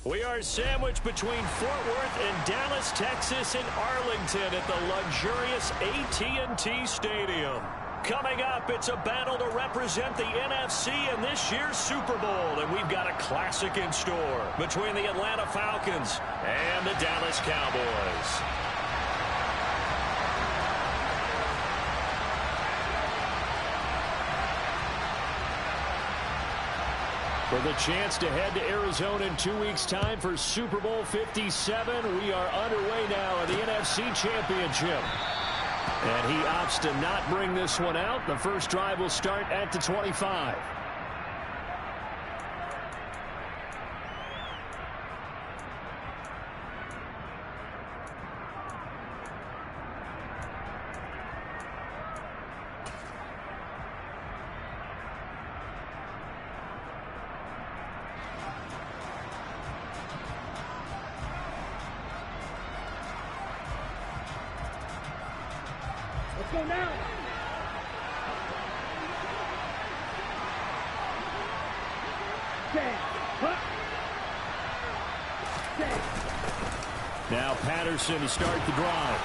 We are sandwiched between Fort Worth and Dallas, Texas, and Arlington at the luxurious AT&T Stadium. Coming up, it's a battle to represent the NFC in this year's Super Bowl, and we've got a classic in store between the Atlanta Falcons and the Dallas Cowboys. For the chance to head to Arizona in 2 weeks' time for Super Bowl 57, we are underway now in the NFC Championship. And he opts to not bring this one out. The first drive will start at the 25. Go now. Now Patterson to start the drive.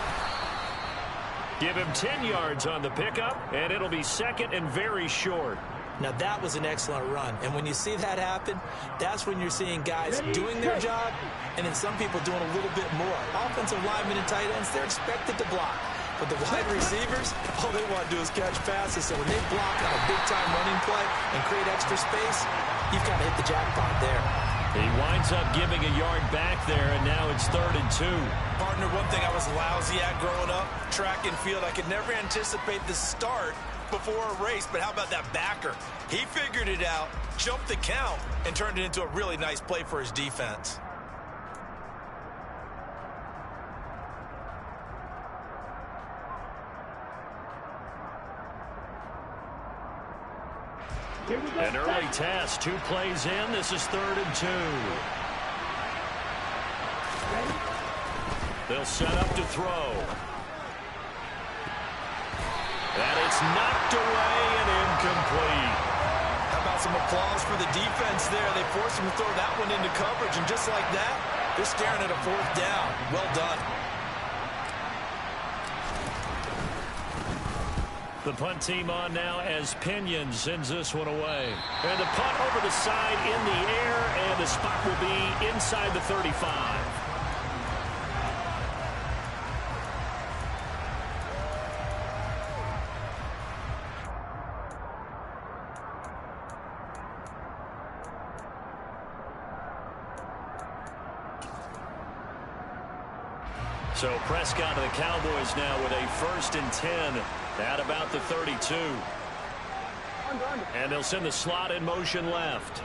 Give him 10 yards on the pickup, and it'll be second and very short. Now, that was an excellent run. And when you see that happen, that's when you're seeing guys doing their job and then some people doing a little bit more. Offensive linemen and tight ends, they're expected to block. But the wide receivers, all they want to do is catch passes. So when they block on a big-time running play and create extra space, you've got to hit the jackpot there. He winds up giving a yard back there, and now it's 3rd and 2. Partner, one thing I was lousy at growing up, track and field, I could never anticipate the start before a race, but how about that backer? He figured it out, jumped the count, and turned it into a really nice play for his defense. An early test, 2 plays in. This is 3rd and 2. They'll set up to throw. And it's knocked away and incomplete. How about some applause for the defense there? They forced him to throw that one into coverage, and just like that, they're staring at a 4th down. Well done. The punt team on now as Pinion sends this one away. And the punt over the side in the air, and the spot will be inside the 35. So Prescott of the Cowboys now with a 1st and 10 at about the 32. And they'll send the slot in motion left.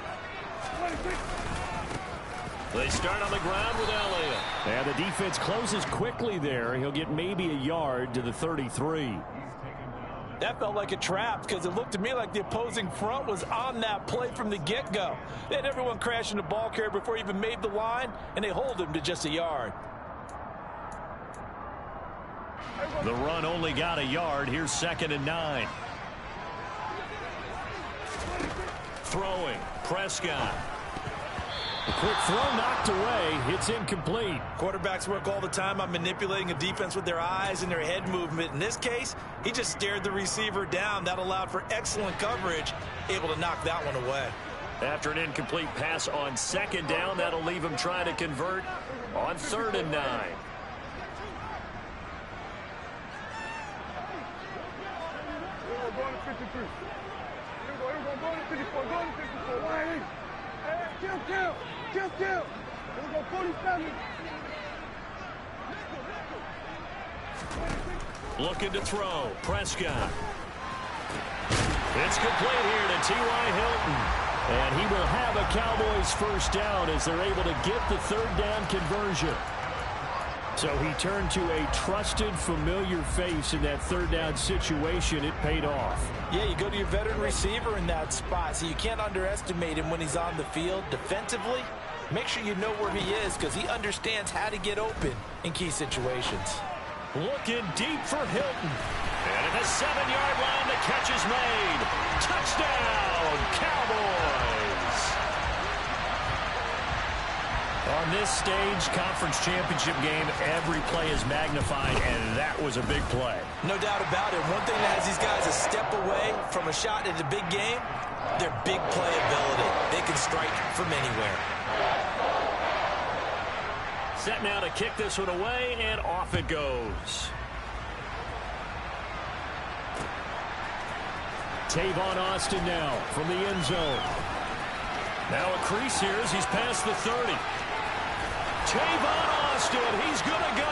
They start on the ground with Elliott. And the defense closes quickly there. He'll get maybe a yard to the 33. That felt like a trap because it looked to me like the opposing front was on that play from the get-go. They had everyone crashing the ball carrier before he even made the line, and they hold him to just a yard. The run only got a yard. Here's 2nd and 9. Throwing. Prescott. A quick throw knocked away. It's incomplete. Quarterbacks work all the time on manipulating a defense with their eyes and their head movement. In this case, he just stared the receiver down. That allowed for excellent coverage, able to knock that one away. After an incomplete pass on 2nd down, that'll leave him trying to convert on 3rd and 9. Looking to throw. Prescott. It's complete here to T.Y. Hilton. And he will have a Cowboys 1st down as they're able to get the 3rd down conversion. So he turned to a trusted, familiar face in that 3rd down situation. It paid off. Yeah, you go to your veteran receiver in that spot, so you can't underestimate him when he's on the field. Defensively, make sure you know where he is because he understands how to get open in key situations. Looking deep for Hilton. And at the 7-yard line, the catch is made. Touchdown, Cowboys! this stage, conference championship game, every play is magnified, and that was a big play. No doubt about it. One thing that has these guys a step away from a shot in a big game, their big play ability. They can strike from anywhere. Set now to kick this one away, and off it goes. Tavon Austin now from the end zone. Now a crease here as he's past the 30. Tavon Austin, he's going to go.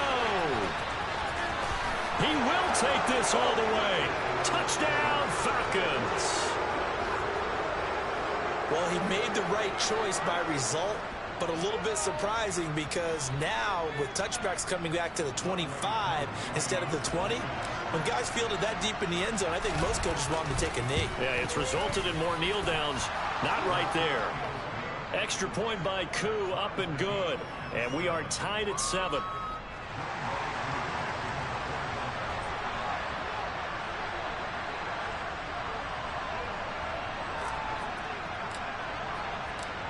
He will take this all the way. Touchdown, Falcons. Well, he made the right choice by result, but a little bit surprising because now with touchbacks coming back to the 25 instead of the 20, when guys fielded that deep in the end zone, I think most coaches want them to take a knee. Yeah, it's resulted in more kneel downs. Not right there. Extra point by Koo, up and good. And we are tied at 7.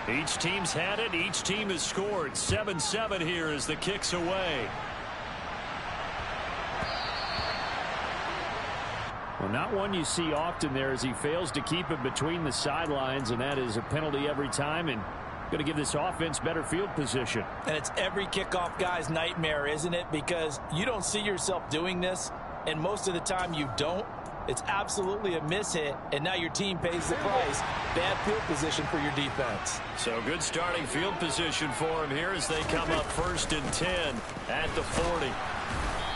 Each team's had it. Each team has scored. 7-7 here as the kick's away. Well, not one you see often there as he fails to keep it between the sidelines, and that is a penalty every time, and going to give this offense better field position. And it's every kickoff guy's nightmare, isn't it? Because you don't see yourself doing this, and most of the time you don't. It's absolutely a mishit, and now your team pays the price. Bad field position for your defense. So good starting field position for him here as they come up 1st and 10 at the 40.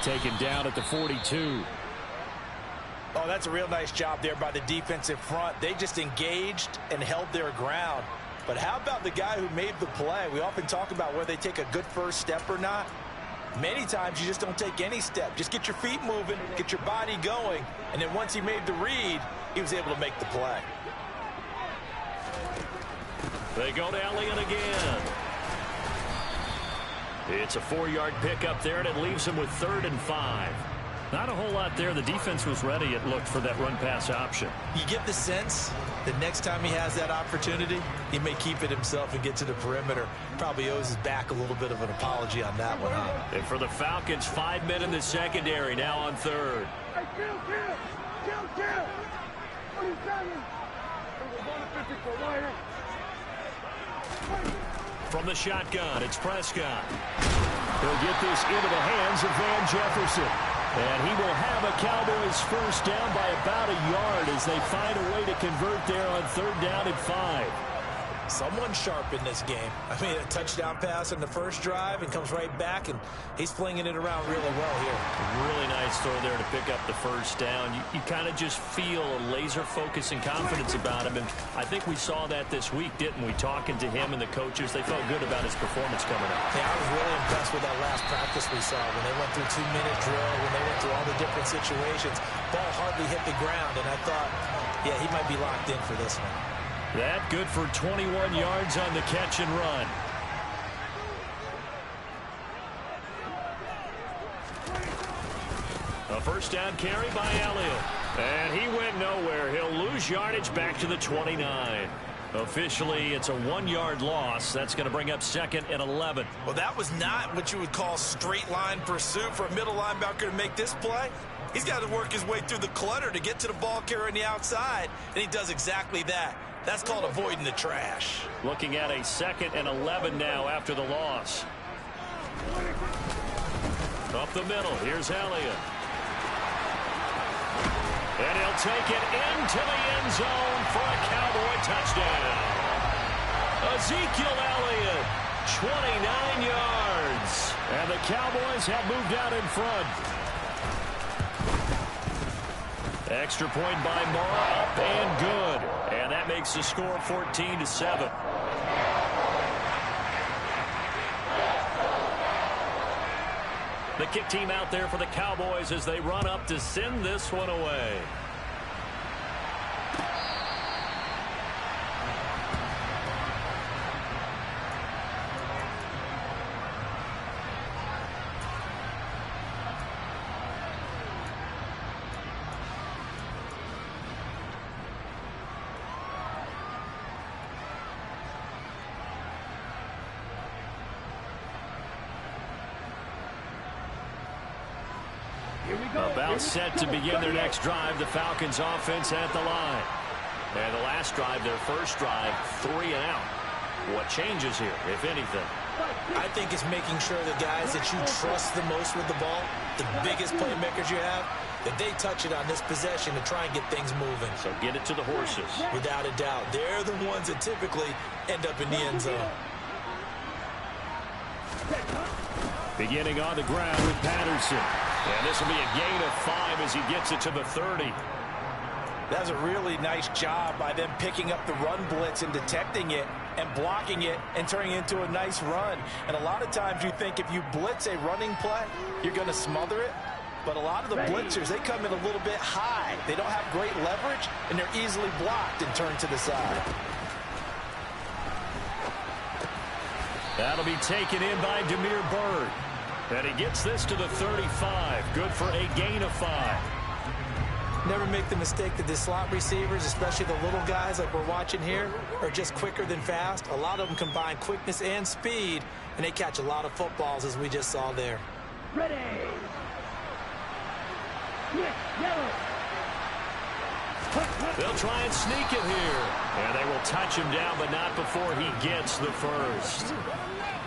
Taken down at the 42. Oh, that's a real nice job there by the defensive front. They just engaged and held their ground. But how about the guy who made the play? We often talk about whether they take a good first step or not. Many times you just don't take any step. Just get your feet moving, get your body going, and then once he made the read, he was able to make the play. They go to Elliott again. It's a 4-yard pickup there, and it leaves him with 3rd and 5. Not a whole lot there. The defense was ready, it looked, for that run-pass option. You get the sense that next time he has that opportunity, he may keep it himself and get to the perimeter. Probably owes his back a little bit of an apology on that one, huh? And for the Falcons, 5 men in the secondary, now on 3rd. Hey, kill! 27. From the shotgun, it's Prescott. He'll get this into the hands of Van Jefferson. And he will have a Cowboys first down by about a yard as they find a way to convert there on 3rd down and 5. Someone sharp in this game. I mean, a touchdown pass in the first drive and comes right back, and he's flinging it around really well here. Really nice throw there to pick up the first down. You kind of just feel a laser focus and confidence about him, and I think we saw that this week, didn't we? Talking to him and the coaches, they felt good about his performance coming up. Yeah, I was really impressed with that last practice we saw when they went through 2-minute drill, when they went through all the different situations. Ball hardly hit the ground, and I thought, yeah, he might be locked in for this one. That good for 21 yards on the catch and run. A first down carry by Elliott. And he went nowhere. He'll lose yardage back to the 29. Officially, it's a 1-yard loss. That's going to bring up 2nd and 11. Well, that was not what you would call straight line pursuit for a middle linebacker to make this play. He's got to work his way through the clutter to get to the ball carrier on the outside, and he does exactly that. That's called avoiding the trash. Looking at a 2nd and 11 now after the loss. Up the middle, here's Elliott. And he'll take it into the end zone for a Cowboy touchdown. Ezekiel Elliott, 29 yards. And the Cowboys have moved out in front. Extra point by Moore, up and good. And that makes the score 14-7. The kick team out there for the Cowboys as they run up to send this one away. About set to begin their next drive. The Falcons offense at the line. And the last drive, their first drive, 3 and out. What changes here, if anything? I think it's making sure the guys that you trust the most with the ball, the biggest playmakers you have, that they touch it on this possession to try and get things moving. So get it to the horses. Without a doubt. They're the ones that typically end up in the end zone. Beginning on the ground with Patterson. And this will be a gain of 5 as he gets it to the 30. That's a really nice job by them picking up the run blitz and detecting it and blocking it and turning it into a nice run. And a lot of times you think if you blitz a running play, you're going to smother it. But a lot of the blitzers, they come in a little bit high. They don't have great leverage, and they're easily blocked and turned to the side. That'll be taken in by Demir Bird. And he gets this to the 35. Good for a gain of 5. Never make the mistake that the slot receivers, especially the little guys like we're watching here, are just quicker than fast. A lot of them combine quickness and speed, and they catch a lot of footballs, as we just saw there. Ready. Yellow. They'll try and sneak it here. And they will touch him down, but not before he gets the first.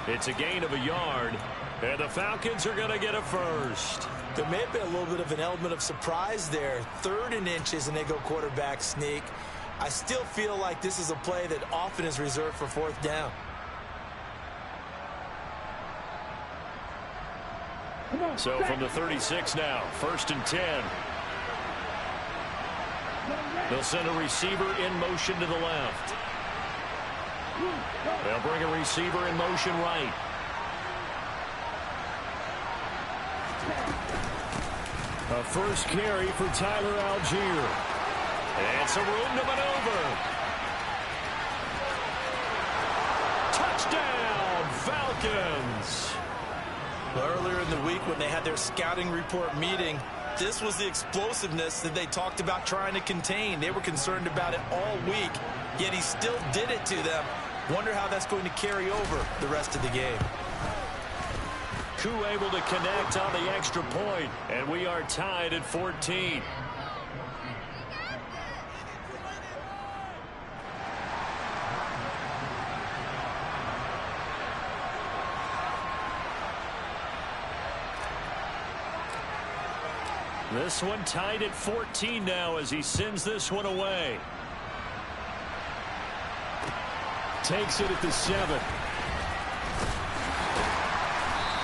It's a gain of a yard. And the Falcons are going to get a first. There may have been a little bit of an element of surprise there. 3rd and inches, and they go quarterback sneak. I still feel like this is a play that often is reserved for 4th down. So from the 36 now, 1st and 10. They'll send a receiver in motion to the left. They'll bring a receiver in motion right. A first carry for Tyler Algier. And some room to maneuver. Touchdown, Falcons. Earlier in the week when they had their scouting report meeting, this was the explosiveness that they talked about trying to contain. They were concerned about it all week, yet he still did it to them. Wonder how that's going to carry over the rest of the game. Koo able to connect on the extra point, and we are tied at 14. This one tied at 14 now as he sends this one away. Takes it at the 7.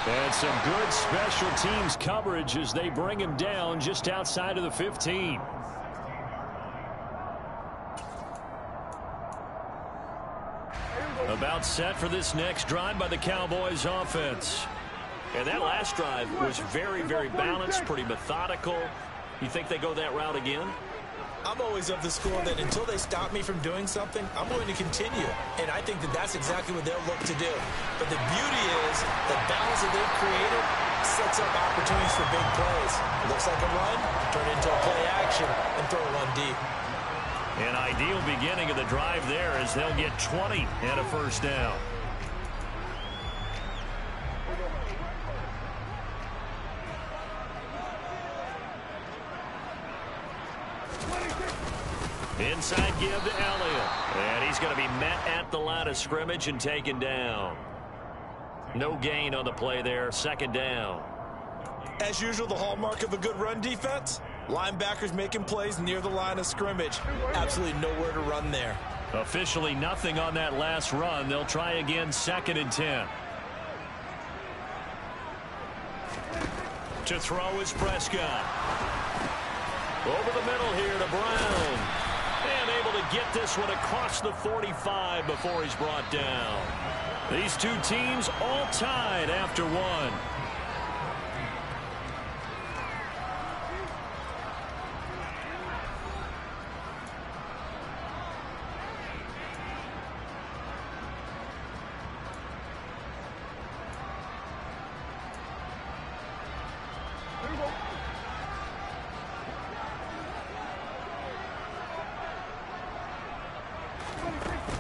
And some good special teams coverage as they bring him down just outside of the 15. About set for this next drive by the Cowboys offense. And that last drive was very, very balanced, pretty methodical. You think they go that route again? I'm always of the school that until they stop me from doing something, I'm going to continue. And I think that that's exactly what they'll look to do. But the beauty is the balance that they've created sets up opportunities for big plays. It looks like a run, turn it into a play action, and throw one deep. An ideal beginning of the drive there as they'll get 20 and a first down. Inside give to Elliott. And he's going to be met at the line of scrimmage and taken down. No gain on the play there. 2nd down. As usual, the hallmark of a good run defense, linebackers making plays near the line of scrimmage. Absolutely nowhere to run there. Officially nothing on that last run. They'll try again 2nd and 10. To throw is Prescott. Over the middle here to Brown. And able to get this one across the 45 before he's brought down. These two teams all tied after one.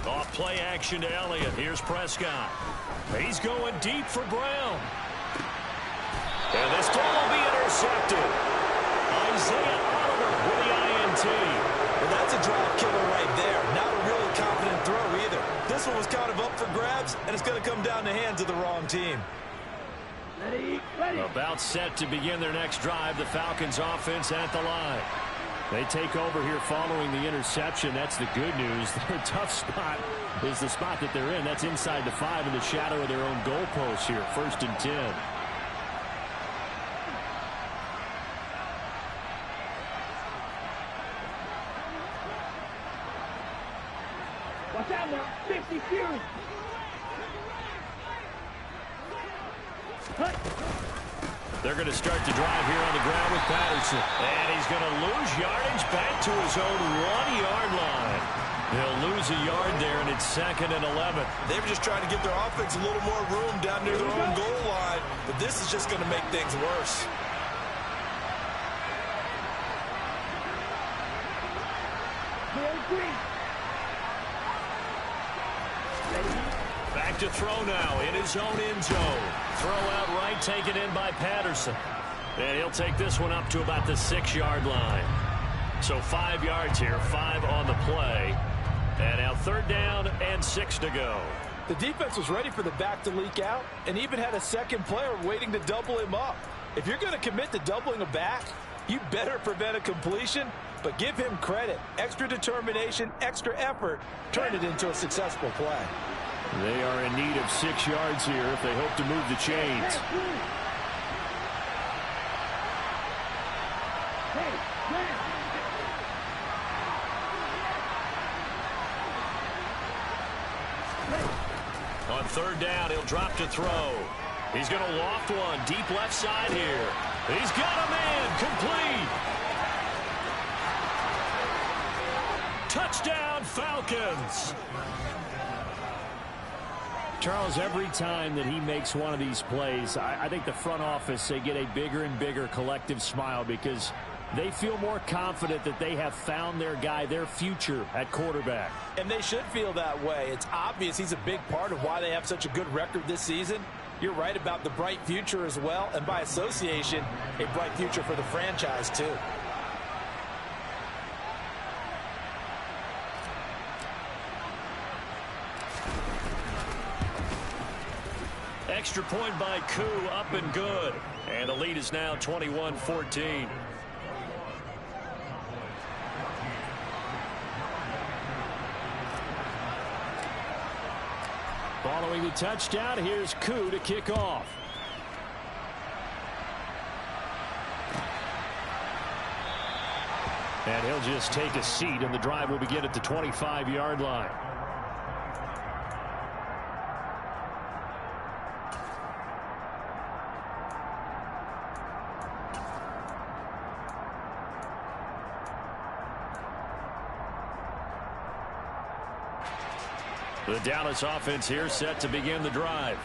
Off play action to Elliott. Here's Prescott. He's going deep for Brown. And this ball will be intercepted. Isaiah Oliver with the INT. Well, that's a drive killer right there. Not a really confident throw either. This one was kind of up for grabs, and it's going to come down the hands of the wrong team. Ready. About set to begin their next drive. The Falcons offense at the line. They take over here following the interception. That's the good news. Their tough spot is the spot that they're in. That's inside the 5 in the shadow of their own goalpost here. 1st and 10. Watch out now. 50 Fury. They're going to start the drive here on the ground with Patterson. And he's going to lose yardage back to his own 1-yard line. He'll lose a yard there, and it's 2nd and 11. They were just trying to give their offense a little more room down near their own goal line, but this is just going to make things worse. Back to throw now in his own end zone. Throw out right, taken in by Patterson. And he'll take this one up to about the 6-yard line. So 5 yards here, 5 on the play. And now 3rd down and 6 to go. The defense was ready for the back to leak out and even had a second player waiting to double him up. If you're going to commit to doubling a back, you better prevent a completion, but give him credit. Extra determination, extra effort, turn it into a successful play. They are in need of 6 yards here if they hope to move the chains. On 3rd down, he'll drop to throw. He's going to loft one deep left side here. He's got a man complete. Touchdown, Falcons. Charles, every time that he makes one of these plays, I think the front office, they get a bigger and bigger collective smile because they feel more confident that they have found their guy, their future at quarterback. And they should feel that way. It's obvious he's a big part of why they have such a good record this season. You're right about the bright future as well, and by association, a bright future for the franchise too. Extra point by Koo, up and good. And the lead is now 21-14. Following the touchdown, here's Koo to kick off. And he'll just take a seat, and the drive will begin at the 25-yard line. The Dallas offense here set to begin the drive.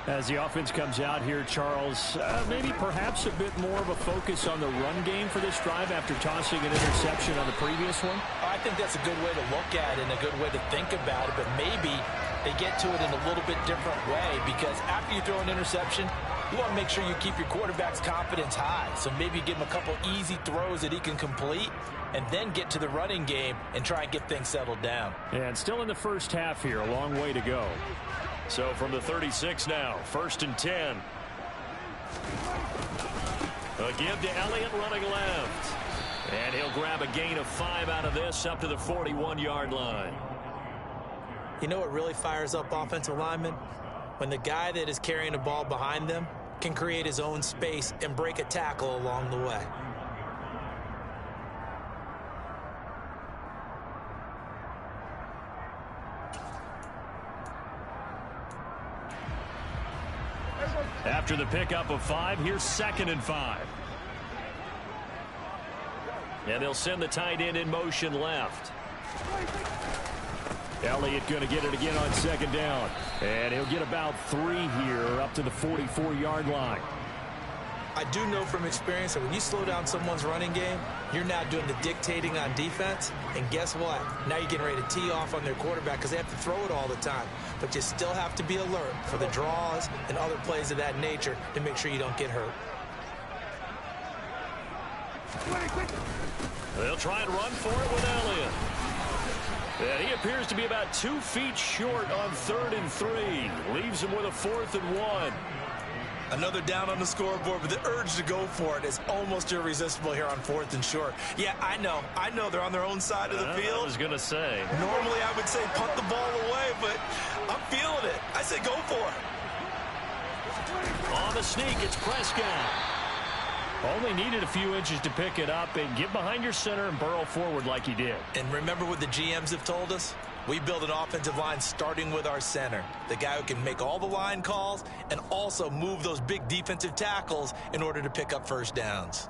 As the offense comes out here, Charles, maybe perhaps a bit more of a focus on the run game for this drive after tossing an interception on the previous one? I think that's a good way to look at it and a good way to think about it, but maybe they get to it in a little bit different way because after you throw an interception, you want to make sure you keep your quarterback's confidence high. So maybe give him a couple easy throws that he can complete and then get to the running game and try and get things settled down. And still in the first half here, a long way to go. So from the 36 now, 1st and 10. A give to Elliott running left. And he'll grab a gain of 5 out of this up to the 41-yard line. You know what really fires up offensive linemen? When the guy that is carrying the ball behind them can create his own space and break a tackle along the way. After the pickup of 5, here's 2nd and 5. And they'll send the tight end in motion left. Elliott going to get it again on 2nd down. And he'll get about 3 here up to the 44-yard line. I do know from experience that when you slow down someone's running game, you're now doing the dictating on defense. And guess what? Now you're getting ready to tee off on their quarterback because they have to throw it all the time. But you still have to be alert for the draws and other plays of that nature to make sure you don't get hurt. They'll try and run for it with Elliott. And he appears to be about 2 feet short on 3rd and 3. Leaves him with a 4th and 1. Another down on the scoreboard, but the urge to go for it is almost irresistible here on 4th and short. Yeah, I know they're on their own side of the field. I was going to say. Normally I would say punt the ball away, but I'm feeling it. I say go for it. On the sneak, it's Prescott. Only needed a few inches to pick it up and get behind your center and burrow forward like he did. And remember what the GMs have told us? We build an offensive line starting with our center, the guy who can make all the line calls and also move those big defensive tackles in order to pick up first downs.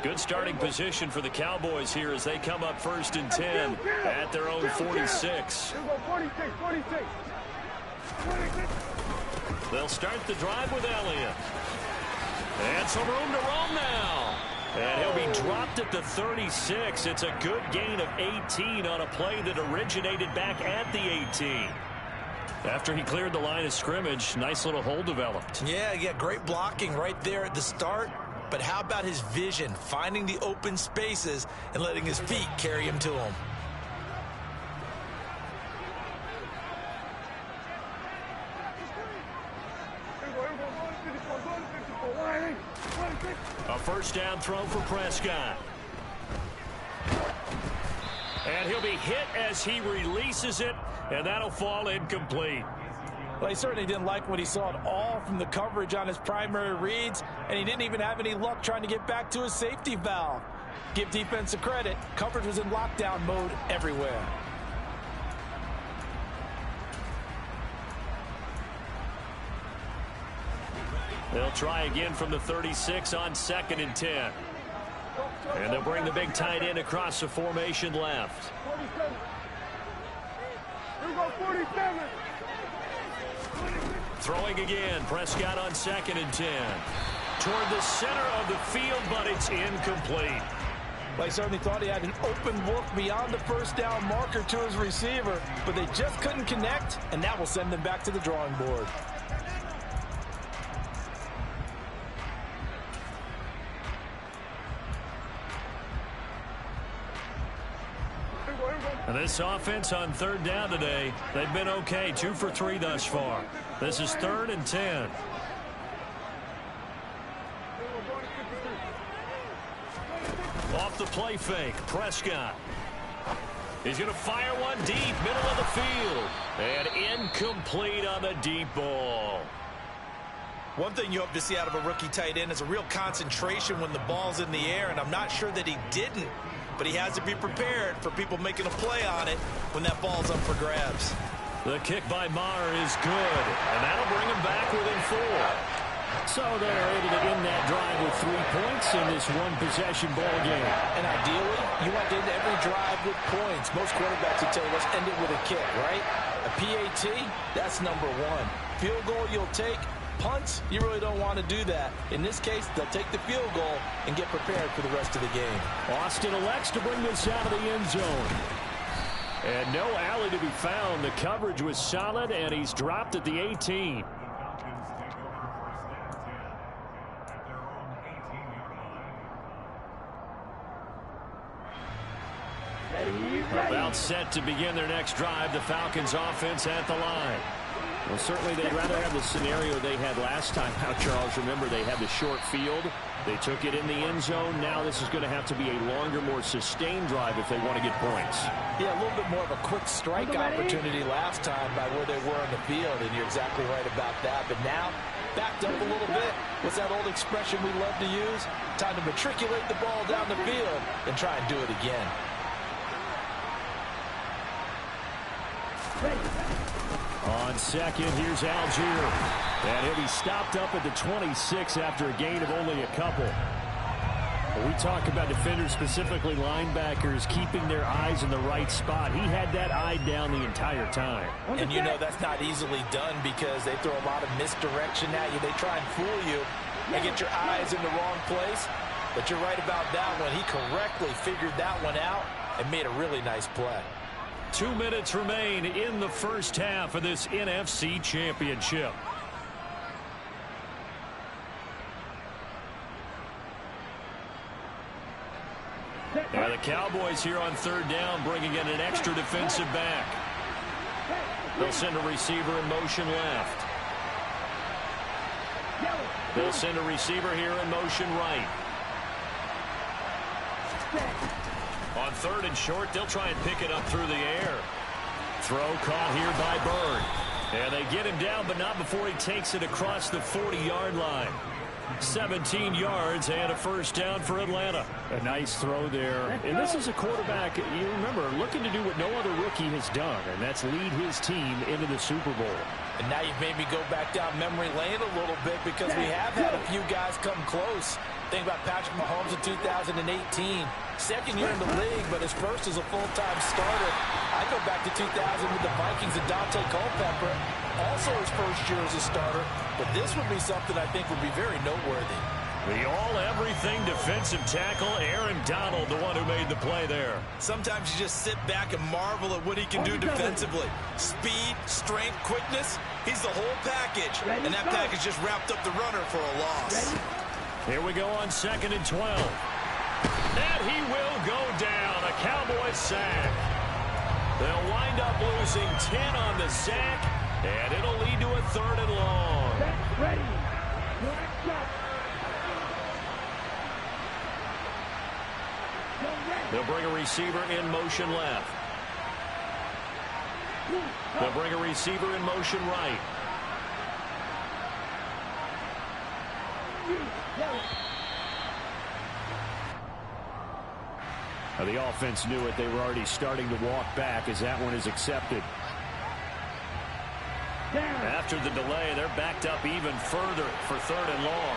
Good starting position for the Cowboys here as they come up 1st and 10 at their own 46. They'll start the drive with Elliott. And some room to roam now. And he'll be dropped at the 36. It's a good gain of 18 on a play that originated back at the 18. After he cleared the line of scrimmage, nice little hole developed. Yeah, great blocking right there at the start. But how about his vision, finding the open spaces and letting his feet carry him to him? A first down throw for Prescott. And he'll be hit as he releases it, and that'll fall incomplete. Well, he certainly didn't like what he saw at all from the coverage on his primary reads, and he didn't even have any luck trying to get back to his safety valve. Give defense a credit. Coverage was in lockdown mode everywhere. They'll try again from the 36 on 2nd and 10. And they'll bring the big tight end across the formation left. Throwing again, Prescott on 2nd and 10. Toward the center of the field, but it's incomplete. Well, he certainly thought he had an open look beyond the first down marker to his receiver, but they just couldn't connect, and that will send them back to the drawing board. And this offense on 3rd down today, they've been okay, 2 for 3 thus far. This is 3rd and 10. Off the play fake, Prescott. He's going to fire one deep, middle of the field. And incomplete on the deep ball. One thing you hope to see out of a rookie tight end is a real concentration when the ball's in the air, and I'm not sure that he didn't. But he has to be prepared for people making a play on it when that ball's up for grabs. The kick by Maher is good, and that'll bring him back within 4. So they're able to end that drive with 3 points in this one-possession ball game. And ideally, you want to end every drive with points. Most quarterbacks would tell you, let's end it with a kick, right? A PAT, that's number 1. Field goal you'll take. Punts, you really don't want to do that. In this case, they'll take the field goal and get prepared for the rest of the game. Austin elects to bring this out of the end zone. And no alley to be found. The coverage was solid, and he's dropped at the 18. About set to begin their next drive. The Falcons offense at the line. Well, certainly they'd rather have the scenario they had last time out, Charles. Remember, they had the short field. They took it in the end zone. Now this is going to have to be a longer, more sustained drive if they want to get points. Yeah, a little bit more of a quick strike opportunity last time by where they were on the field, and you're exactly right about that. But now, backed up a little bit. What's that old expression we love to use? Time to matriculate the ball down the field and try and do it again. On second, here's Algier. And he'll be stopped up at the 26 after a gain of only a couple. When we talk about defenders, specifically linebackers, keeping their eyes in the right spot. He had that eye down the entire time. And you know that's not easily done because they throw a lot of misdirection at you. They try and fool you and get your eyes in the wrong place. But you're right about that one. He correctly figured that one out and made a really nice play. 2 minutes remain in the first half of this NFC Championship. Cowboys here on third down, bringing in an extra defensive back. They'll send a receiver in motion left. They'll send a receiver here in motion right. On third and short, they'll try and pick it up through the air. Throw caught here by Bird. And they get him down, but not before he takes it across the 40-yard line. 17 yards and a first down for Atlanta. A nice throw there. And this is a quarterback, you remember, looking to do what no other rookie has done, and that's lead his team into the Super Bowl. And now you've made me go back down memory lane a little bit because we have had a few guys come close. Think about Patrick Mahomes in 2018. Second year in the league, but his first as a full-time starter. I go back to 2000 with the Vikings and Dante Culpepper. Also his first year as a starter. But this would be something I think would be very noteworthy. The all-everything defensive tackle, Aaron Donald, the one who made the play there. Sometimes you just sit back and marvel at what he can do defensively. Speed, strength, quickness. He's the whole package. And that package just wrapped up the runner for a loss. Here we go on 2nd and 12. And he will go down. A Cowboys sack. They'll wind up losing 10 on the sack, and it'll lead to a 3rd and long. Ready. They'll bring a receiver in motion left. They'll bring a receiver in motion right. Now, the offense knew it. They were already starting to walk back as that one is accepted. After the delay, they're backed up even further for 3rd and long.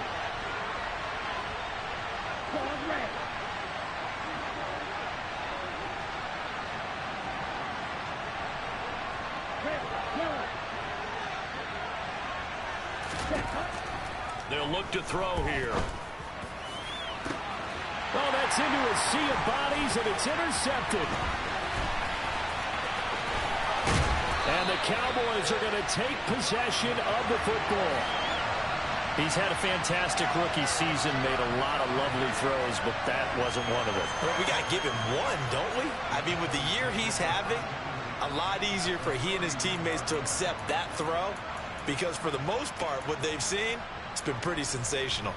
They'll look to throw here. Oh, that's into a sea of bodies, and it's intercepted. And the Cowboys are going to take possession of the football. He's had a fantastic rookie season, made a lot of lovely throws, but that wasn't one of them. Well, we got to give him one, don't we? I mean, with the year he's having, a lot easier for he and his teammates to accept that throw because for the most part, what they've seen, it's been pretty sensational.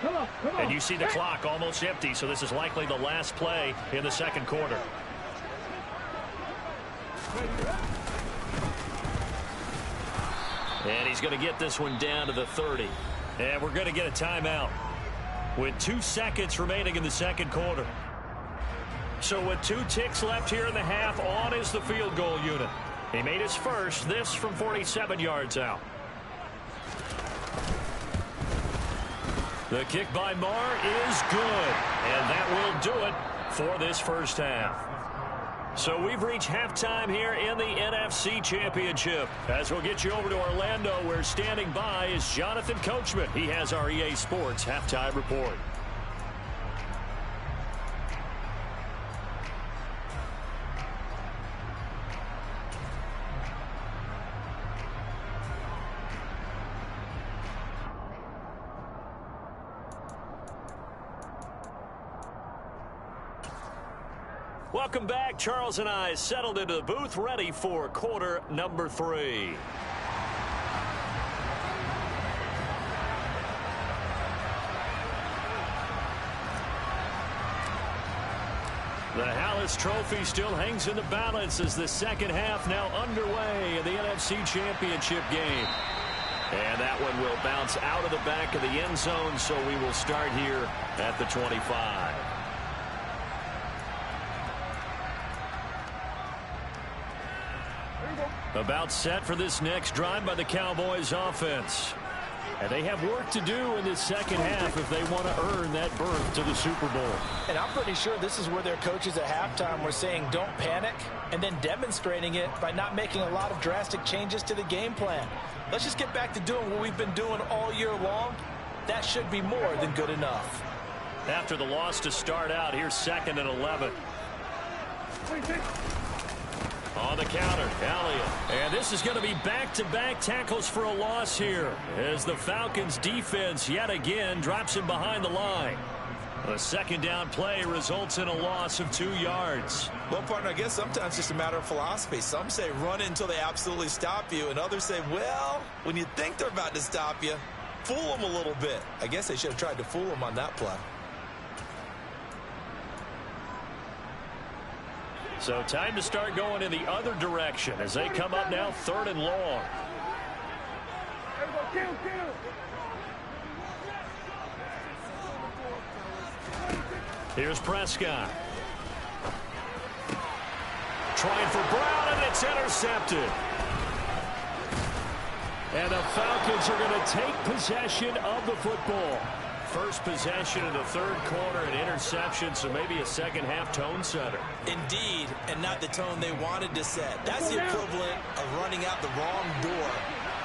Come on. And you see the clock almost empty, so this is likely the last play in the 2nd quarter. And he's going to get this one down to the 30. And we're going to get a timeout with 2 seconds remaining in the 2nd quarter. So with 2 ticks left here in the half, on is the field goal unit. He made his first, this from 47 yards out. The kick by Marr is good, and that will do it for this first half. So we've reached halftime here in the NFC Championship. As we'll get you over to Orlando, where standing by is Jonathan Coachman. He has our EA Sports halftime report. Welcome back. Charles and I settled into the booth, ready for quarter number 3. The Hallis Trophy still hangs in the balance as the 2nd half now underway in the NFC Championship game. And that one will bounce out of the back of the end zone, so we will start here at the 25. About set for this next drive by the Cowboys offense. And they have work to do in this 2nd half if they want to earn that berth to the Super Bowl. And I'm pretty sure this is where their coaches at halftime were saying don't panic, and then demonstrating it by not making a lot of drastic changes to the game plan. Let's just get back to doing what we've been doing all year long. That should be more than good enough. After the loss to start out, here's 2nd and 11. On the counter, Elliott. And this is going to be back-to-back tackles for a loss here as the Falcons defense yet again drops him behind the line. A second down play results in a loss of 2 yards. Well, partner, I guess sometimes it's just a matter of philosophy. Some say run until they absolutely stop you, and others say, well, when you think they're about to stop you, fool them a little bit. I guess they should have tried to fool them on that play. So time to start going in the other direction as they come up now 3rd and long. Here's Prescott. Trying for Brown, and it's intercepted. And the Falcons are going to take possession of the football. First possession in the 3rd quarter, an interception, so maybe a second-half tone setter. Indeed, and not the tone they wanted to set. That's the equivalent of running out the wrong door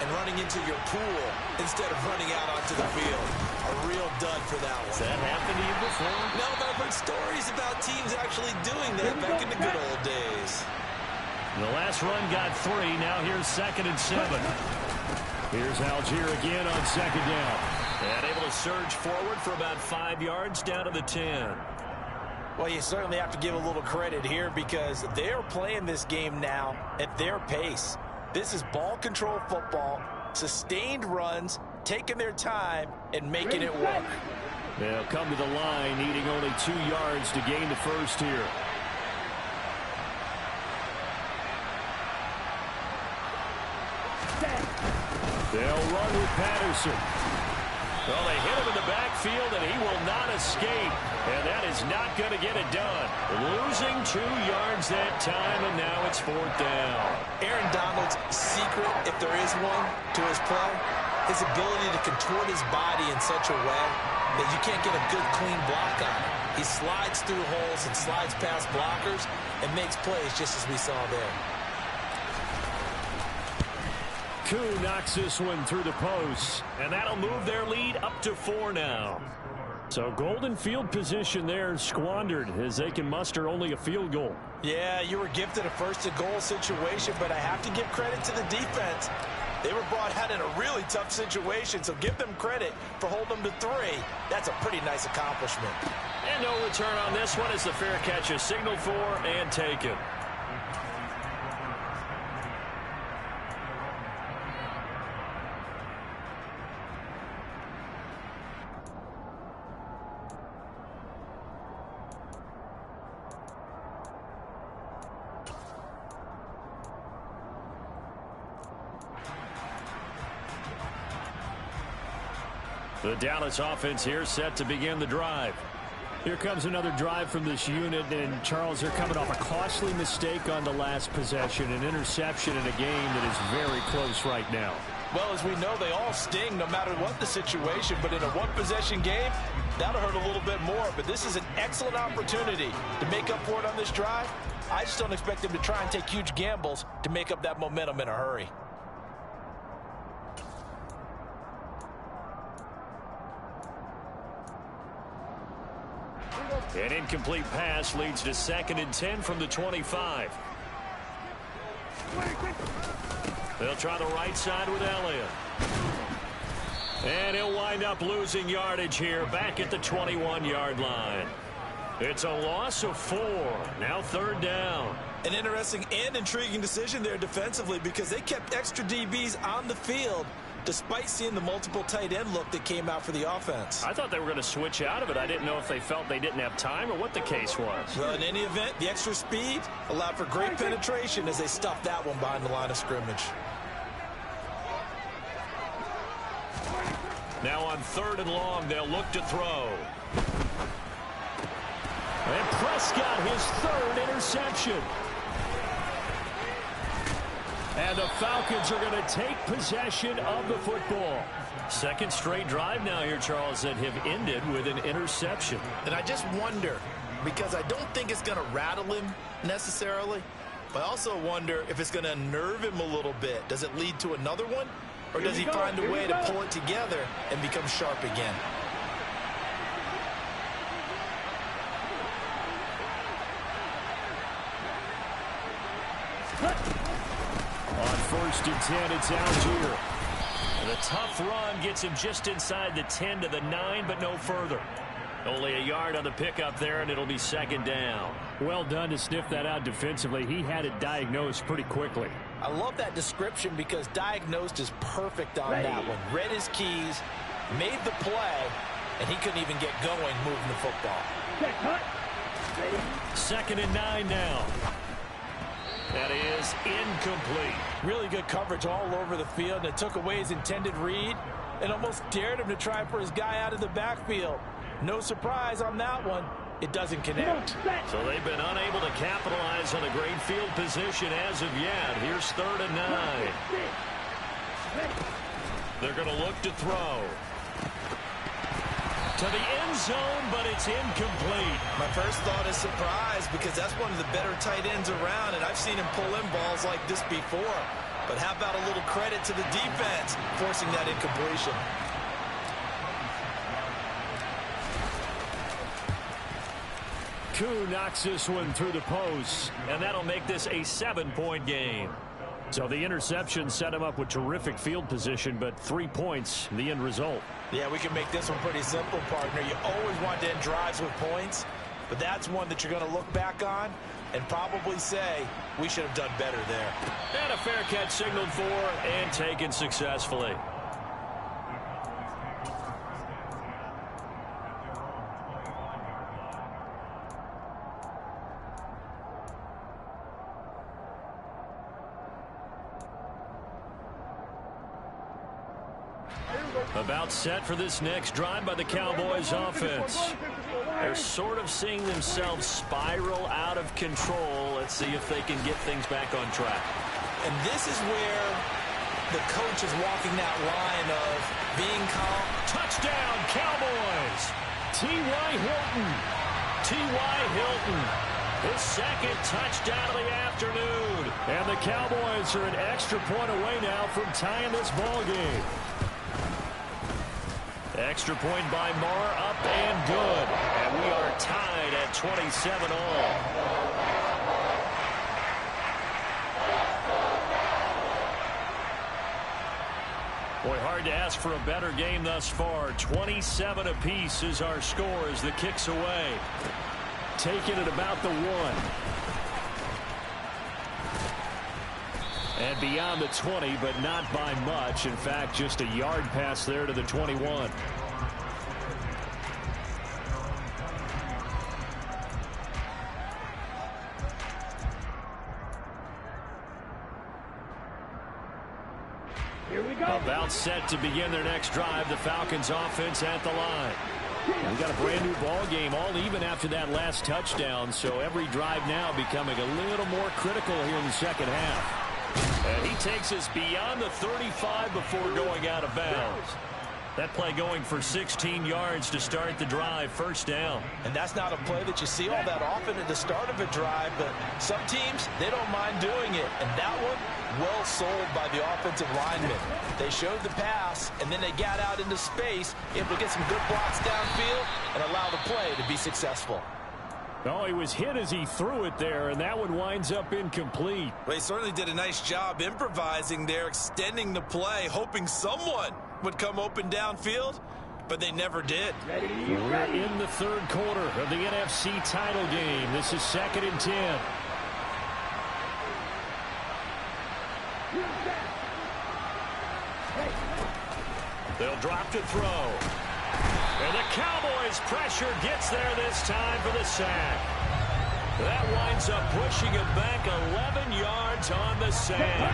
and running into your pool instead of running out onto the field. A real dud for that one. Has that happened to you before? No, but I've heard stories about teams actually doing that back in the good old days. The last run got 3. Now here's 2nd and 7. Here's Algier again on 2nd down. And able to surge forward for about 5 yards down to the 10. Well, you certainly have to give a little credit here because they're playing this game now at their pace. This is ball control football, sustained runs, taking their time, and making it work. They'll come to the line, needing only 2 yards to gain the first here. They'll run with Patterson. Well, they hit him in the backfield, and he will not escape. And that is not going to get it done. Losing 2 yards that time, and now it's 4th down. Aaron Donald's secret, if there is one, to his play, his ability to contort his body in such a way that you can't get a good, clean block on it. He slides through holes and slides past blockers and makes plays just as we saw there. Koo knocks this one through the post, and that'll move their lead up to 4 now. So golden field position there squandered as they can muster only a field goal. Yeah, you were gifted a first-to-goal situation, but I have to give credit to the defense. They were brought out in a really tough situation, so give them credit for holding them to 3. That's a pretty nice accomplishment. And no return on this one as the fair catch is signaled for and taken. The Dallas offense here set to begin the drive. Here comes another drive from this unit, and Charles, they're coming off a costly mistake on the last possession, an interception in a game that is very close right now. Well, as we know, they all sting no matter what the situation, but in a one-possession game, that'll hurt a little bit more. But this is an excellent opportunity to make up for it on this drive. I just don't expect them to try and take huge gambles to make up that momentum in a hurry. An incomplete pass leads to 2nd and 10 from the 25. They'll try the right side with Elliott. And he'll wind up losing yardage here back at the 21-yard line. It's a loss of 4. Now 3rd down. An interesting and intriguing decision there defensively because they kept extra DBs on the field despite seeing the multiple tight end look that came out for the offense. I thought they were going to switch out of it. I didn't know if they felt they didn't have time or what the case was. Well, in any event, the extra speed allowed for great penetration as they stuffed that one behind the line of scrimmage. Now on 3rd and long, they'll look to throw. And Prescott, his 3rd interception. And the Falcons are going to take possession of the football. Second straight drive now here, Charles, that have ended with an interception. And I just wonder, because I don't think it's going to rattle him necessarily, but I also wonder if it's going to unnerve him a little bit. Does it lead to another one? Or does he find a way to pull it together and become sharp again? On 1st and 10, it's Algier. And a tough run gets him just inside the 10 to the 9, but no further. Only a yard on the pickup there, and it'll be second down. Well done to sniff that out defensively. He had it diagnosed pretty quickly. I love that description because diagnosed is perfect on that one. Read his keys, made the play, and he couldn't even get going moving the football. Second and 9 now. That is incomplete. Really good coverage all over the field, and it took away his intended read and almost dared him to try for his guy out of the backfield. No surprise on that one. It doesn't connect. So they've been unable to capitalize on a great field position as of yet. Here's 3rd and 9. They're going to look to throw. To the end zone, but it's incomplete. My first thought is surprise because that's one of the better tight ends around, and I've seen him pull in balls like this before. But how about a little credit to the defense forcing that incompletion? Koo knocks this one through the post, and that'll make this a 7-point game. So the interception set him up with terrific field position, but 3 points, the end result. Yeah, we can make this one pretty simple, partner. You always want to end drives with points, but that's one that you're going to look back on and probably say, we should have done better there. And a fair catch signaled for and taken successfully. About set for this next drive by the Cowboys offense. They're sort of seeing themselves spiral out of control. Let's see if they can get things back on track. And this is where the coach is walking that line of being calm. Touchdown, Cowboys! T.Y. Hilton. T.Y. Hilton. His second touchdown of the afternoon. And the Cowboys are an extra point away now from tying this ball game. Extra point by Marr, up and good. And we are tied at 27 all. Boy, hard to ask for a better game thus far. 27 apiece is our score as the kick's away. Taking it about the 1. And beyond the 20, but not by much. In fact, just a yard pass there to the 21. Here we go. About set to begin their next drive. The Falcons offense at the line. We got a brand new ball game, all even after that last touchdown. So every drive now becoming a little more critical here in the second half. And he takes us beyond the 35 before going out of bounds. That play going for 16 yards to start the drive, first down. And that's not a play that you see all that often at the start of a drive, but some teams, they don't mind doing it. And that one, well sold by the offensive linemen. They showed the pass, and then they got out into space, able to get some good blocks downfield and allow the play to be successful. Oh, he was hit as he threw it there, and that one winds up incomplete. Well, he certainly did a nice job improvising there, extending the play, hoping someone would come open downfield, but they never did. We're in the third quarter of the NFC title game. This is 2nd and 10. They'll drop to throw. And the Cowboys pressure gets there this time for the sack. That winds up pushing it back 11 yards on the sack.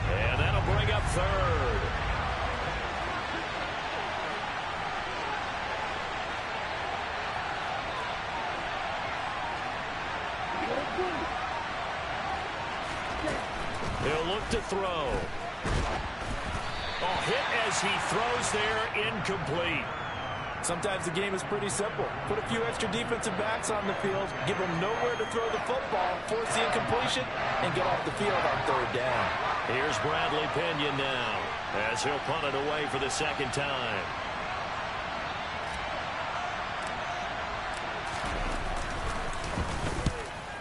And that'll bring up 3rd. He'll look to throw. Oh, hit as he throws there, incomplete. Sometimes the game is pretty simple. Put a few extra defensive backs on the field, give them nowhere to throw the football, force the incompletion, and get off the field on 3rd down. Here's Bradley Pinion now as he'll punt it away for the second time.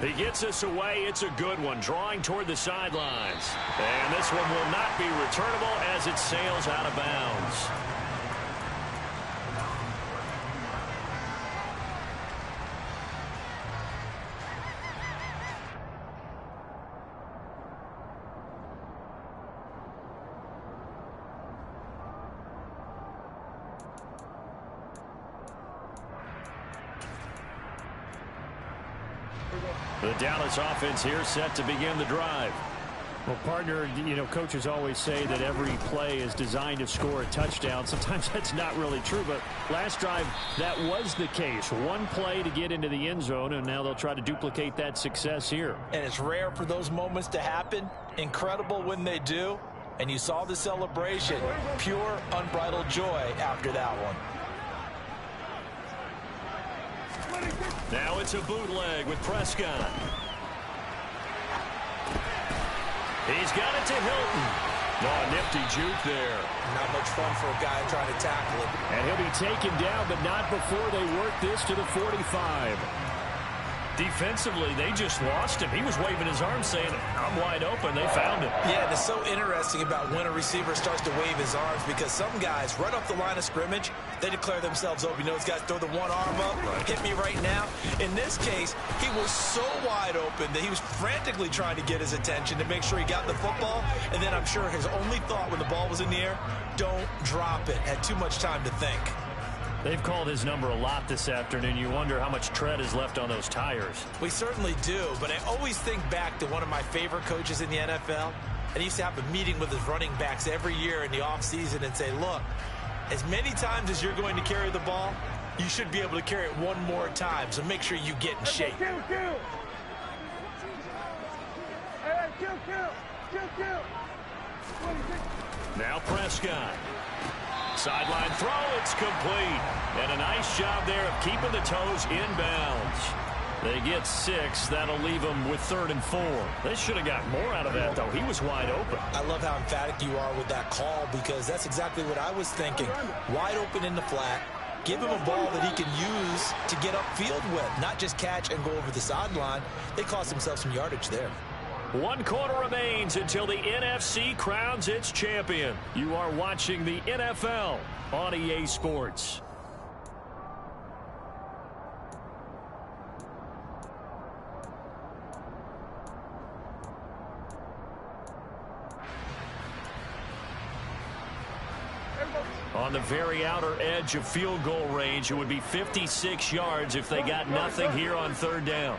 He gets us away. It's a good one, drawing toward the sidelines. And this one will not be returnable as it sails out of bounds. The Dallas offense here set to begin the drive. Well, partner, coaches always say that every play is designed to score a touchdown. Sometimes that's not really true, but last drive, that was the case. One play to get into the end zone, and now they'll try to duplicate that success here. And it's rare for those moments to happen. Incredible when they do. And you saw the celebration. Pure, unbridled joy after that one. Now it's a bootleg with Prescott. He's got it to Hilton. Oh, a nifty juke there. Not much fun for a guy trying to tackle it. And he'll be taken down, but not before they work this to the 45. Defensively, they just lost him. He was waving his arms saying, I'm wide open. They found him. Yeah, and it's so interesting about when a receiver starts to wave his arms because some guys, right off the line of scrimmage, they declare themselves open. Those guys throw the one arm up, hit me right now. In this case, he was so wide open that he was frantically trying to get his attention to make sure he got the football. And then I'm sure his only thought when the ball was in the air, don't drop it. Had too much time to think. They've called his number a lot this afternoon. You wonder how much tread is left on those tires. We certainly do, but I always think back to one of my favorite coaches in the NFL. And he used to have a meeting with his running backs every year in the offseason and say, look, as many times as you're going to carry the ball, you should be able to carry it one more time, so make sure you get in shape. Now Prescott. Sideline throw, it's complete. And a nice job there of keeping the toes inbounds. They get 6. That'll leave them with 3rd and 4. They should have got more out of that, though. He was wide open. I love how emphatic you are with that call because that's exactly what I was thinking. Wide open in the flat. Give him a ball that he can use to get upfield with, not just catch and go over the sideline. They cost themselves some yardage there. 1 quarter remains until the NFC crowns its champion. You are watching the NFL on EA Sports. On the very outer edge of field goal range, it would be 56 yards if they got nothing here on 3rd down.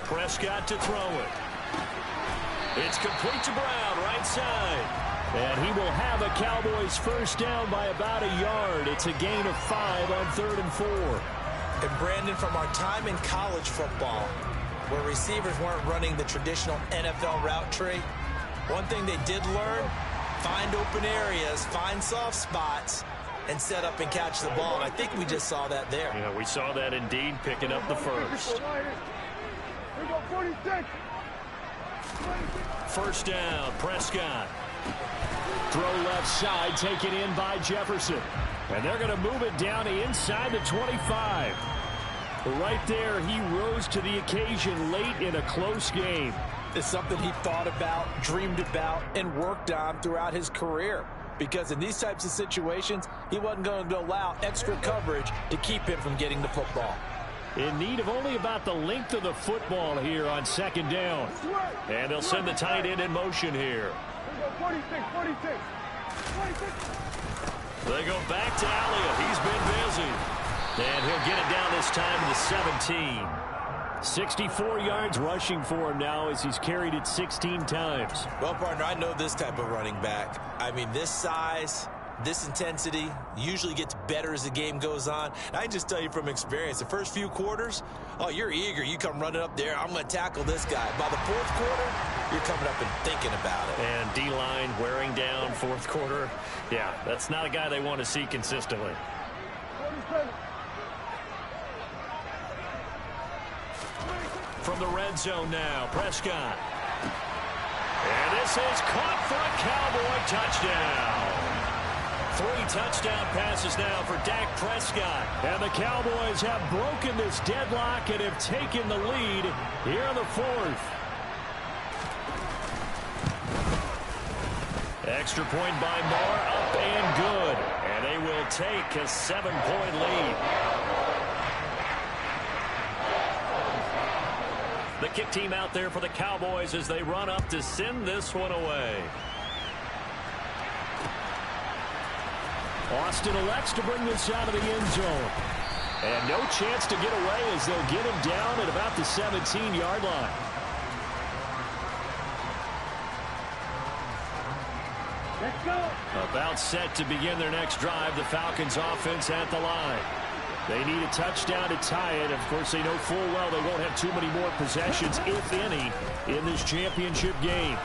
Prescott to throw it. It's complete to Brown, right side. And he will have a Cowboys first down by about a yard. It's a gain of 5 on 3rd and 4. And Brandon, from our time in college football, where receivers weren't running the traditional NFL route tree, one thing they did learn, find open areas, find soft spots, and set up and catch the ball. And I think we just saw that there. Yeah, we saw that indeed, picking up the first. First down, Prescott. Throw left side, taken in by Jefferson. And they're going to move it down to inside the 25. Right there, he rose to the occasion late in a close game. It's something he thought about, dreamed about, and worked on throughout his career. Because in these types of situations, he wasn't going to allow extra coverage to keep him from getting the football. In need of only about the length of the football here on 2nd down. And they'll send the tight end in motion here. 46. They go back to Elliott. He's been busy. And he'll get it down this time to the 17. 64 yards rushing for him now as he's carried it 16 times. Well, partner, I know this type of running back. I mean, this size, this intensity usually gets better as the game goes on. And I can just tell you from experience, the first few quarters, oh, you're eager. You come running up there, I'm going to tackle this guy. By the 4th quarter, you're coming up and thinking about it. And D-line wearing down 4th quarter. Yeah, that's not a guy they want to see consistently. From the red zone now, Prescott. And this is caught for a Cowboy touchdown. 3 touchdown passes now for Dak Prescott. And the Cowboys have broken this deadlock and have taken the lead here in the 4th. Extra point by Moore, up and good. And they will take a 7-point lead. The kick team out there for the Cowboys as they run up to send this one away. Austin elects to bring this out of the end zone. And no chance to get away as they'll get him down at about the 17-yard line. Let's go. About set to begin their next drive, the Falcons offense at the line. They need a touchdown to tie it. Of course, they know full well they won't have too many more possessions, if any, in this championship game.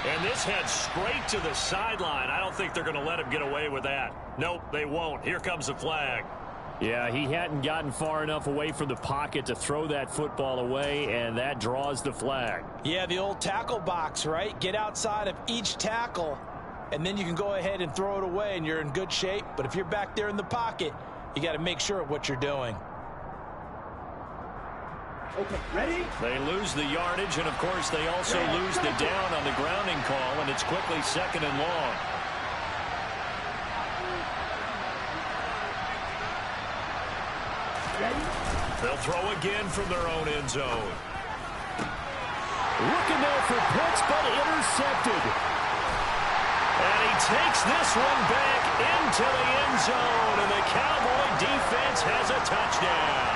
And this heads straight to the sideline. I don't think they're going to let him get away with that. Nope, they won't. Here comes the flag. Yeah, he hadn't gotten far enough away from the pocket to throw that football away, and that draws the flag. Yeah, the old tackle box, right? Get outside of each tackle, and then you can go ahead and throw it away, and you're in good shape. But if you're back there in the pocket, you got to make sure of what you're doing. Okay, ready? They lose the yardage, and, of course, they also lose the down on the grounding call, and it's quickly 2nd and long. They'll throw again from their own end zone. Looking there for Pitts, but intercepted. And he takes this one back into the end zone, and the Cowboy defense has a touchdown.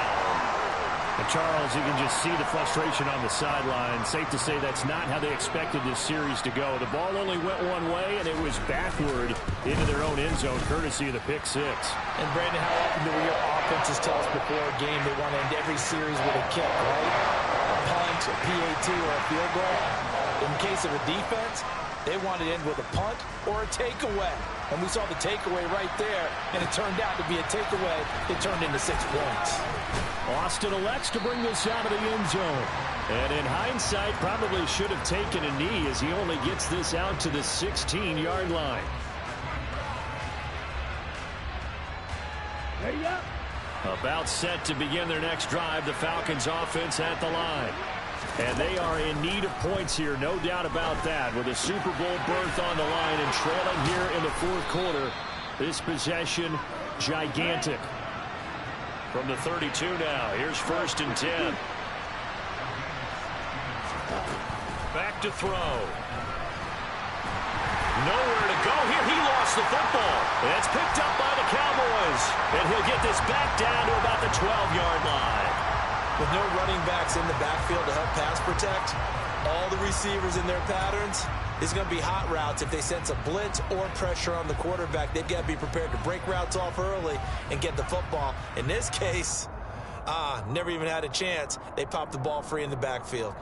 And Charles, you can just see the frustration on the sideline. Safe to say that's not how they expected this series to go. The ball only went one way, and it was backward into their own end zone, courtesy of the pick six. And, Brandon, how often do your offenses tell us before a game they want to end every series with a kick, right? A punt, a PAT, or a field goal. In case of a defense, they want to end with a punt or a takeaway. And we saw the takeaway right there, and it turned out to be a takeaway. It turned into 6 points. Austin elects to bring this out of the end zone. And in hindsight, probably should have taken a knee as he only gets this out to the 16-yard line. Ready up. About set to begin their next drive, the Falcons offense at the line. And they are in need of points here, no doubt about that. With a Super Bowl berth on the line and trailing here in the fourth quarter, this possession gigantic. From the 32 now, here's 1st and 10. Back to throw. Nowhere to go here. He lost the football. And it's picked up by the Cowboys. And he'll get this back down to about the 12-yard line. With no running backs in the backfield to help pass protect, all the receivers in their patterns, it's going to be hot routes. If they sense a blitz or pressure on the quarterback, they've got to be prepared to break routes off early and get the football. In this case, never even had a chance. They popped the ball free in the backfield.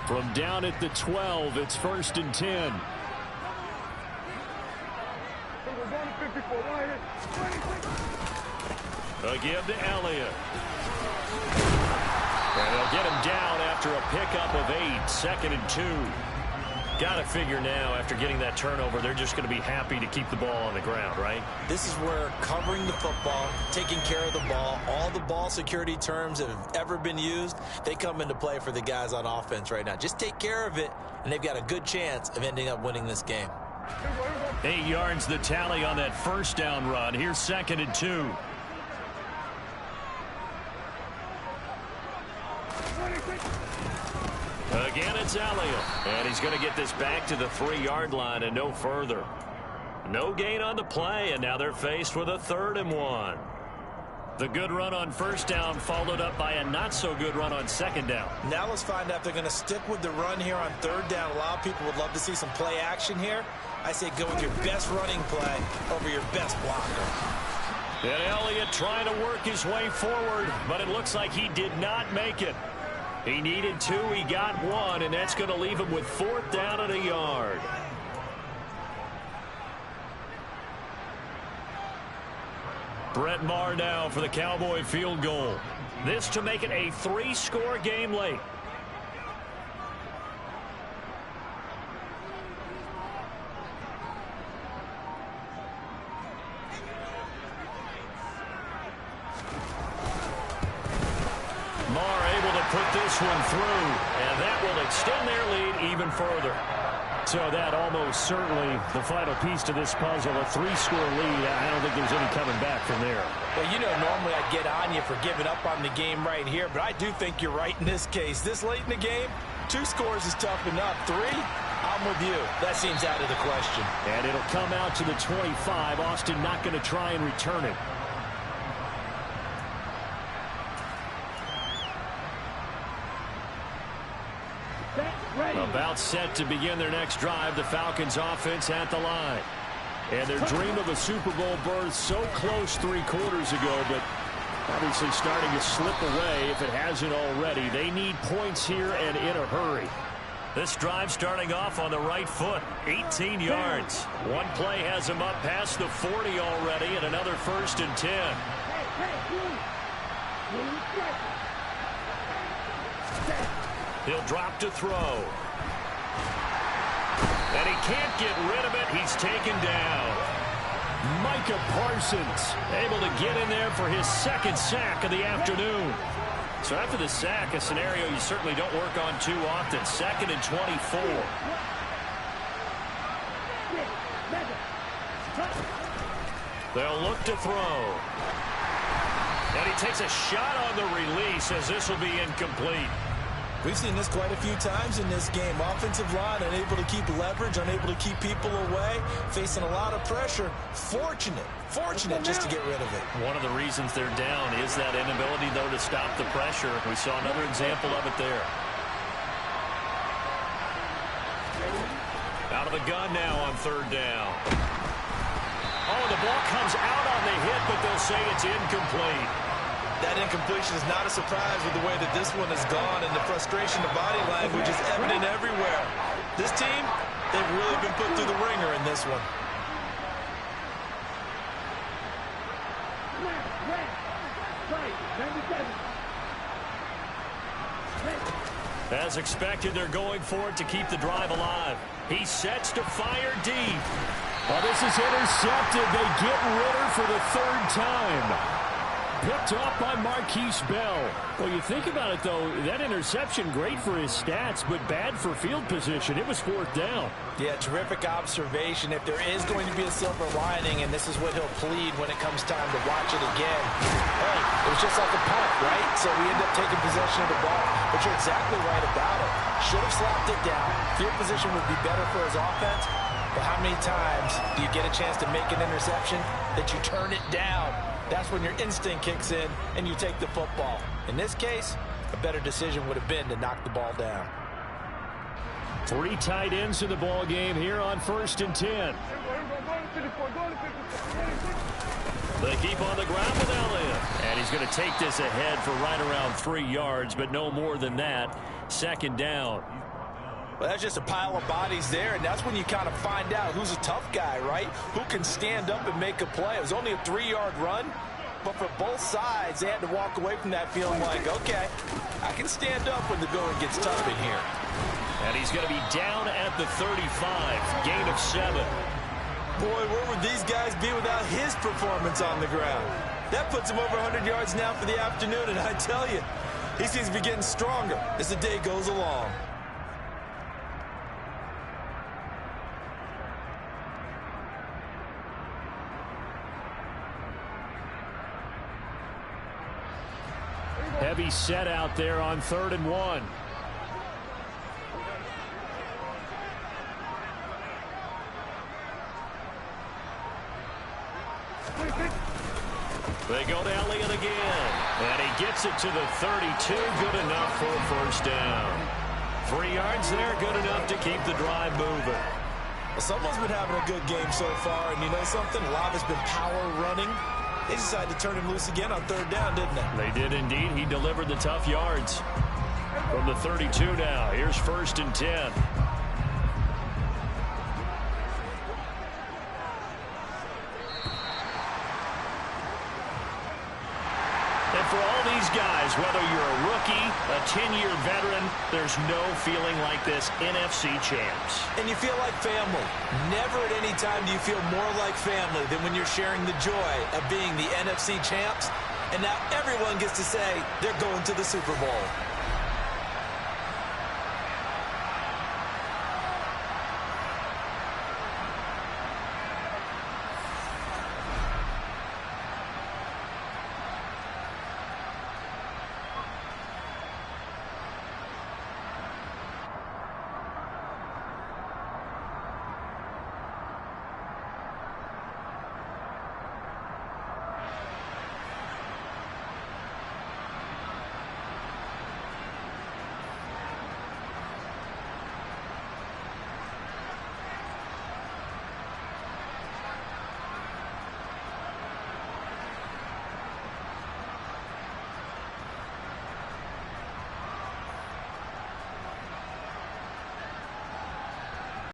From down at the 12, it's 1st and 10. Again to Elliott. And they'll get him down after a pickup of 8, 2nd and 2. Got to figure now, after getting that turnover, they're just going to be happy to keep the ball on the ground, right? This is where covering the football, taking care of the ball, all the ball security terms that have ever been used, they come into play for the guys on offense right now. Just take care of it, and they've got a good chance of ending up winning this game. 8 yards the tally on that 1st down run. Here's 2nd and 2. Again, it's Elliott. And he's going to get this back to the 3-yard line and no further. No gain on the play, and now they're faced with a 3rd and 1. The good run on 1st down followed up by a not-so-good run on 2nd down. Now let's find out if they're going to stick with the run here on 3rd down. A lot of people would love to see some play action here. I say go with your best running play over your best blocker. And Elliott trying to work his way forward, but it looks like he did not make it. He needed 2, he got 1, and that's going to leave him with 4th down and a yard. Brett Maher now for the Cowboy field goal. This to make it a 3-score game late. Maher able to put this one through, and that will extend their lead even further. So that almost certainly the final piece to this puzzle, a 3-score lead. I don't think there's any coming back from there. Well, you know, normally I get on you for giving up on the game right here, but I do think you're right in this case. This late in the game, 2 scores is tough enough. 3, I'm with you. That seems out of the question. And it'll come out to the 25. Austin not going to try and return it. About set to begin their next drive. The Falcons offense at the line. And their dream of a Super Bowl berth so close 3 quarters ago, but obviously starting to slip away if it hasn't already. They need points here and in a hurry. This drive starting off on the right foot, 18 yards. One play has him up past the 40 already, and another 1st and 10. He'll drop to throw. And he can't get rid of it. He's taken down. Micah Parsons able to get in there for his 2nd sack of the afternoon. So after the sack, a scenario you certainly don't work on too often. 2nd and 24. They'll look to throw. And he takes a shot on the release as this will be incomplete. We've seen this quite a few times in this game. Offensive line unable to keep leverage, unable to keep people away, facing a lot of pressure. Fortunate just to get rid of it. One of the reasons they're down is that inability, though, to stop the pressure. We saw another example of it there. Out of the gun now on 3rd down. Oh, the ball comes out on the hit, but they'll say it's incomplete. That incompletion is not a surprise with the way that this one has gone, and the frustration, the body language is evident everywhere. This team, they've really been put through the ringer in this one. As expected, they're going for it to keep the drive alive. He sets to fire deep. Well, this is intercepted. They get Ritter for the 3rd time. Picked off by Marquise Bell. Well, you think about it, though, that interception, great for his stats, but bad for field position. It was 4th down. Yeah, terrific observation. If there is going to be a silver lining, and this is what he'll plead when it comes time to watch it again. Hey, it was just like a punt, right? So we end up taking possession of the ball. But you're exactly right about it. Should have slapped it down. Field position would be better for his offense. But how many times do you get a chance to make an interception that you turn it down? That's when your instinct kicks in and you take the football. In this case, a better decision would have been to knock the ball down. 3 tight ends in the ball game here on 1st and 10. They keep on the ground with Elliott. And he's going to take this ahead for right around 3 yards, but no more than that. 2nd down. Well, that's just a pile of bodies there, and that's when you kind of find out who's a tough guy, right? Who can stand up and make a play. It was only a 3-yard run, but for both sides, they had to walk away from that feeling like, okay, I can stand up when the going gets tough in here. And he's going to be down at the 35, gain of 7. Boy, where would these guys be without his performance on the ground? That puts him over 100 yards now for the afternoon, and I tell you, he seems to be getting stronger as the day goes along. Heavy set out there on 3rd and 1. They go to Elliott again. And he gets it to the 32. Good enough for a 1st down. 3 yards there, good enough to keep the drive moving. Well, someone's been having a good game so far, and you know something? A lot has been power running. They decided to turn him loose again on 3rd down, didn't they? They did indeed. He delivered the tough yards. From the 32 now, here's 1st and 10. And for all these guys, whether you're a rookie, a 10-year veteran, there's no feeling like this NFC champs. And you feel like family. Never at any time do you feel more like family than when you're sharing the joy of being the NFC champs. And now everyone gets to say they're going to the Super Bowl.